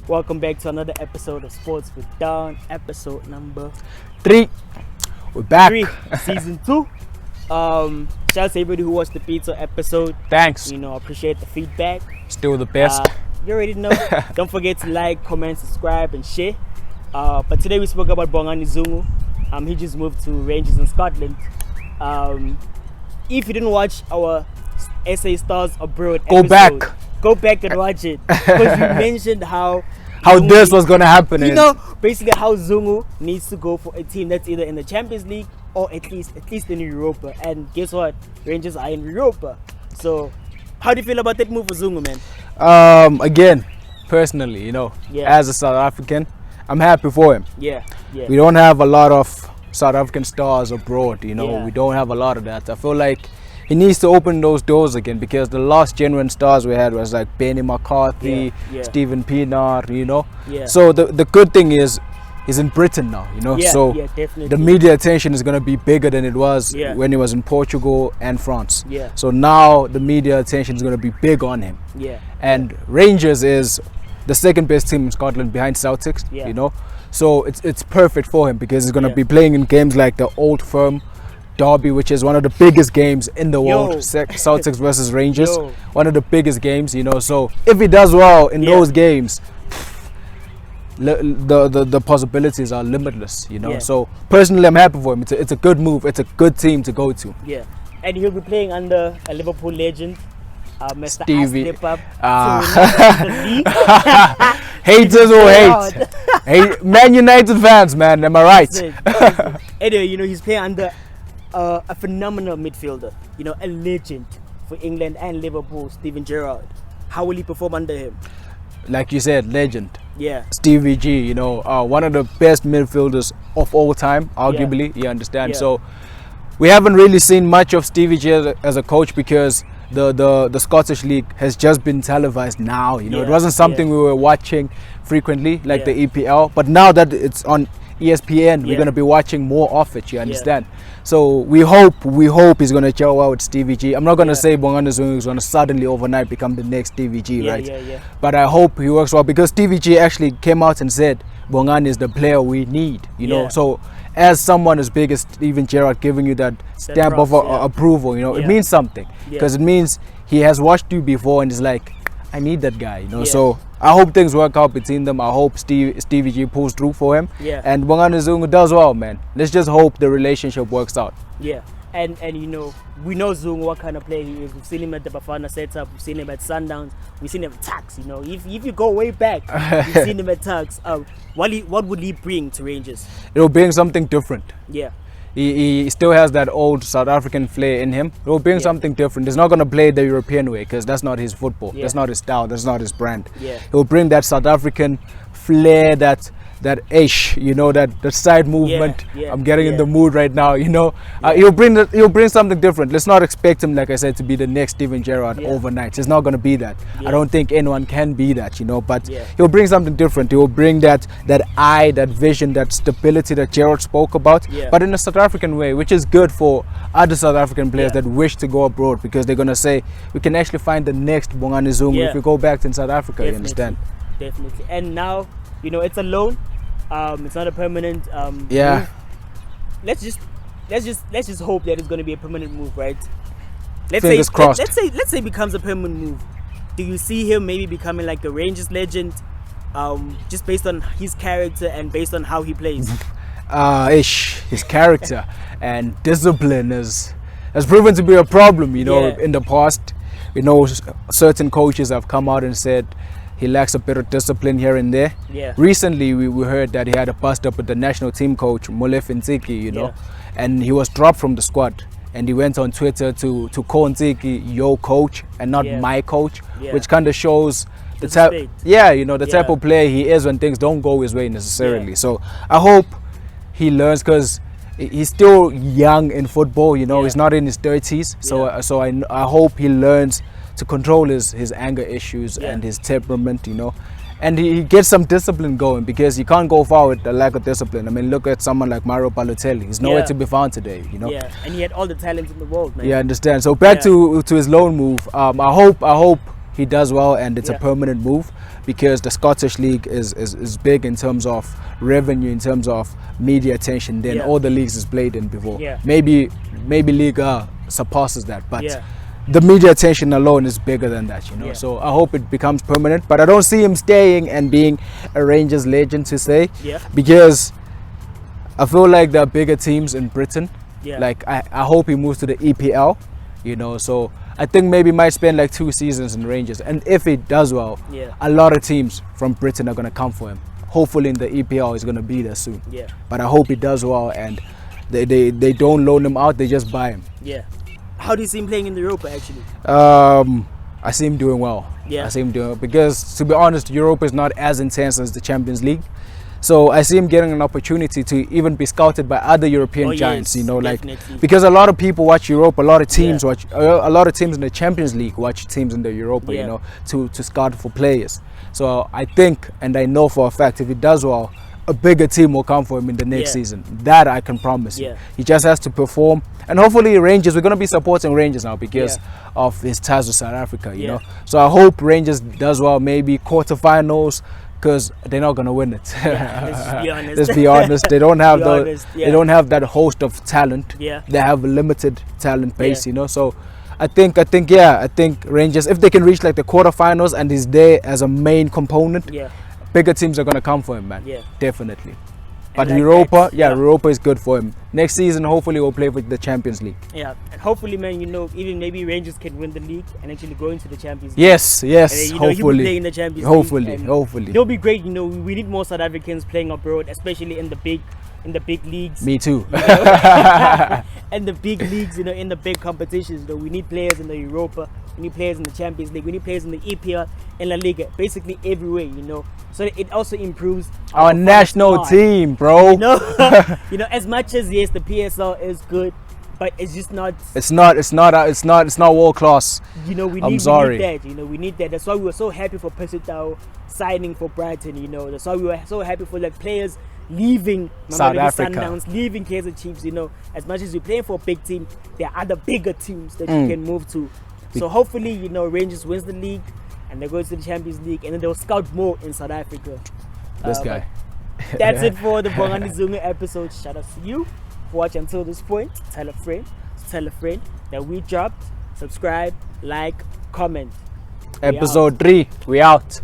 Welcome back to another episode of Sports with Don, episode number 3. We're back. 3, season 2. Shout out to everybody who watched the pizza episode. Thanks. Appreciate the feedback. Still the best. You already know. Don't forget to like, comment, subscribe, and share. But today we spoke about Bongani Zungu. He just moved to Rangers in Scotland. If you didn't watch our SA Stars Abroad episode, go back and watch it, because we mentioned how Zungu, this was gonna happen. Basically how Zungu needs to go for a team that's either in the Champions League or at least in Europa. And guess what? Rangers are in Europa. So how do you feel about that move for Zungu, man? Again, personally, as a South African, I'm happy for him. Yeah. We don't have a lot of South African stars abroad. We don't have a lot of that. I feel like he needs to open those doors again, because the last genuine stars we had was like Benny McCarthy, Stephen Pienaar, So the good thing is he's in Britain now, so definitely. the media attention is going to be bigger than it was when he was in Portugal and France. So now the media attention is going to be big on him. And Rangers is the second best team in Scotland behind Celtics, so it's perfect for him, because he's going to be playing in games like the Old Firm Derby, which is one of the biggest games in the world. Celtics versus Rangers, one of the biggest games, so if he does well in those games, the possibilities are limitless, so personally I'm happy for him. It's a good move. It's a good team to go to. And he'll be playing under a Liverpool legend, Mr. Stevie. Haters will hate. Man United fans, man, am I right? Anyway, he's playing under a phenomenal midfielder, a legend for England and Liverpool, Steven Gerrard. How will he perform under him? Like you said, legend. Stevie G, one of the best midfielders of all time, arguably. You understand? So we haven't really seen much of Stevie G as a coach, because the Scottish League has just been televised now. It wasn't something we were watching frequently, like the EPL, but now that it's on ESPN, we're going to be watching more of it, you understand? So we hope he's going to gel well with Stevie G. I'm not going to say Bongani Zungu is going to suddenly overnight become the next Stevie G, right? But I hope he works well, because Stevie G actually came out and said Bongani is the player we need, so as someone as big as Steven Gerrard giving you that stamp of approval, it means something, because it means he has watched you before and is like, I need that guy, so I hope things work out between them. I hope Stevie G pulls through for him, and Bongani Zungu does well, man. Let's just hope the relationship works out. And we know Zungu, what kind of player he is. We've seen him at the Bafana setup, we've seen him at Sundowns, we've seen him at Tuks. If you go way back, you've seen him at Tuks. What would he bring to Rangers? It'll bring something different. He still has that old South African flair in him. He'll bring something different. He's not going to play the European way, because that's not his football. That's not his style. That's not his brand. He'll bring that South African flair, that ish, that side movement. I'm getting in the mood right now. He'll bring something different. Let's not expect him, like I said, to be the next Steven Gerrard overnight. It's not going to be that. I don't think anyone can be that, but he'll bring something different. He'll bring that eye, that vision, that stability that Gerrard spoke about, but in a South African way, which is good for other South African players that wish to go abroad, because they're going to say, we can actually find the next Bongani Zungu if we go back to South Africa. You understand? Definitely. And now, it's a loan. It's not a permanent move. Let's just hope that it's going to be a permanent move, right? Fingers crossed. Let's say it becomes a permanent move. Do you see him maybe becoming like a Rangers legend, just based on his character and based on how he plays? His character and discipline has proven to be a problem, in the past. Certain coaches have come out and said he lacks a bit of discipline here and there. Recently, we heard that he had a bust up with the national team coach, Molefe Ntsiki, and he was dropped from the squad. And he went on Twitter to call Ntsiki your coach and not my coach, which kind of shows the type, the type of player he is when things don't go his way necessarily. So I hope he learns, because he's still young in football. He's not in his 30s. So I hope he learns to control his anger issues and his temperament, and he gets some discipline going, because you can't go far with the lack of discipline. I mean, look at someone like Mario Balotelli. He's nowhere to be found today, and he had all the talent in the world, man. I understand. So back to his loan move. I hope he does well and it's a Yeah. permanent move, because the Scottish League is big in terms of revenue, in terms of media attention than Yeah. all the leagues he's played in before. Yeah. Maybe Liga surpasses that, but Yeah. the media attention alone is bigger than that, you know. Yeah. So I hope it becomes permanent, but I don't see him staying and being a Rangers legend to say, Yeah. because I feel like there are bigger teams in Britain. Yeah. Like I hope he moves to the EPL, you know. So I think maybe he might spend like 2 seasons in Rangers, and if he does well, Yeah. a lot of teams from Britain are gonna come for him. Hopefully in the EPL he's gonna be there soon. Yeah. But I hope he does well and they don't loan him out, they just buy him. Yeah. How do you see him playing in the Europa actually? I see him doing well. Yeah. I see him doing, because to be honest, Europa is not as intense as the Champions League. So I see him getting an opportunity to even be scouted by other European Oh, giants, yes, you know, like, definitely. because a lot of people watch Europa, a lot of teams Yeah. watch, a lot of teams in the Champions League watch teams in the Europa, Yeah. you know, to scout for players. So I think, and I know for a fact, if he does well, a bigger team will come for him in the next Yeah. season. That I can promise you. Yeah. He just has to perform, and hopefully Rangers, we're going to be supporting Rangers now because of his ties with South Africa, you Yeah. know. So I hope Rangers does well, maybe quarterfinals, because they're not going to win it. Yeah, let's just be honest. Let's be honest, they don't have Be the honest, yeah. they don't have that host of talent. Yeah. They have a limited talent base, Yeah. you know. So I think Rangers, if they can reach like the quarterfinals and he's there as a main component, Yeah. bigger teams are going to come for him, man. Yeah. Definitely. But like Europa, that, yeah, yeah. Europa is good for him. Next season, hopefully, we'll play for the Champions League. Yeah. And hopefully, man, you know, even maybe Rangers can win the league and actually go into the Champions League. Yes, And yes, then, you know, he'll be hopefully. playing in the Champions Hopefully, League. and hopefully. It'll be great, you know. We need more South Africans playing abroad, especially in the big leagues. Me too. And the big leagues, you know, in the big competitions. You know, we need players in the Europa, we need players in the Champions League, we need players in the EPL, in La Liga, basically everywhere, you know. So it also improves Our national squad. team, bro. You know, you know, as much as yes, the PSL is good, but it's just not. It's not world class. You know, we I'm need sorry. that. You know, we need that. That's why we were so happy for Pesutao signing for Brighton. You know, that's why we were so happy for like players leaving South Mamelodi Africa. Sundowns, leaving Kaizer Chiefs. You know, as much as we're playing for a big team, there are other bigger teams that you can move to. So hopefully, you know, Rangers wins the league and they go to the Champions League, and then they'll scout more in South Africa. This guy. That's it for the Bongani Zungu episode. Shout out to you for watching until this point. Tell a friend that we dropped. Subscribe, like, comment. We out. Episode 3, we out.